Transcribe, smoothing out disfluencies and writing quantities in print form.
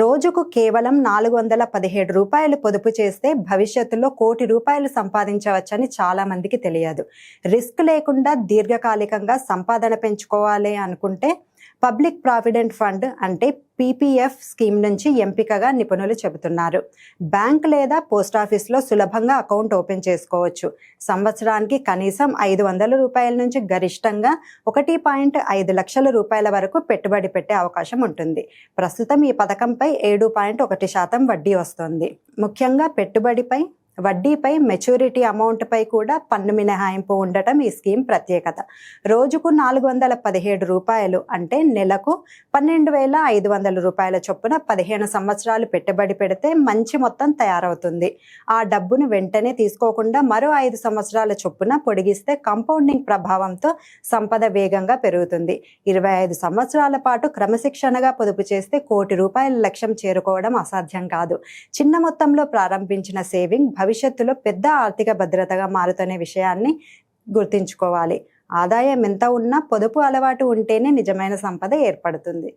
రోజుకు కేవలం రూ. 417 పొదుపు చేస్తే భవిష్యత్తులో ₹1,00,00,000 సంపాదించవచ్చని చాలా మందికి తెలియదు. రిస్క్ లేకుండా దీర్ఘకాలికంగా సంపాదన పెంచుకోవాలి అనుకుంటే పబ్లిక్ ప్రావిడెంట్ ఫండ్ అంటే పీపీఎఫ్ స్కీమ్ నుంచి ఎంపికగా నిపుణులు చెబుతున్నారు. బ్యాంక్ లేదా పోస్టాఫీస్లో సులభంగా అకౌంట్ ఓపెన్ చేసుకోవచ్చు. సంవత్సరానికి కనీసం ₹500 నుంచి గరిష్టంగా ₹1.5 లక్షల వరకు పెట్టుబడి పెట్టే అవకాశం ఉంటుంది. ప్రస్తుతం ఈ పథకంపై 7.1% వడ్డీ వస్తుంది. ముఖ్యంగా వడ్డీపై మెచ్యూరిటీ అమౌంట్పై కూడా పన్ను మినహాయింపు ఉండటం ఈ స్కీమ్ ప్రత్యేకత. రోజుకు ₹417 అంటే నెలకు ₹12,500 చొప్పున 15 సంవత్సరాలు పెట్టుబడి పెడితే మంచి మొత్తం తయారవుతుంది. ఆ డబ్బును వెంటనే తీసుకోకుండా మరో 5 సంవత్సరాల చొప్పున పొడిగిస్తే కంపౌండింగ్ ప్రభావంతో సంపద వేగంగా పెరుగుతుంది. 25 సంవత్సరాల పాటు క్రమశిక్షణగా పొదుపు చేస్తే ₹1,00,00,000 లక్ష్యం చేరుకోవడం అసాధ్యం కాదు. చిన్న మొత్తంలో ప్రారంభించిన సేవింగ్ భవిష్యత్తులో పెద్ద ఆర్థిక భద్రతగా మారుతున్న విషయాన్ని గుర్తుంచుకోవాలి. ఆదాయం ఎంత ఉన్నా పొదుపు అలవాటు ఉంటేనే నిజమైన సంపద ఏర్పడుతుంది.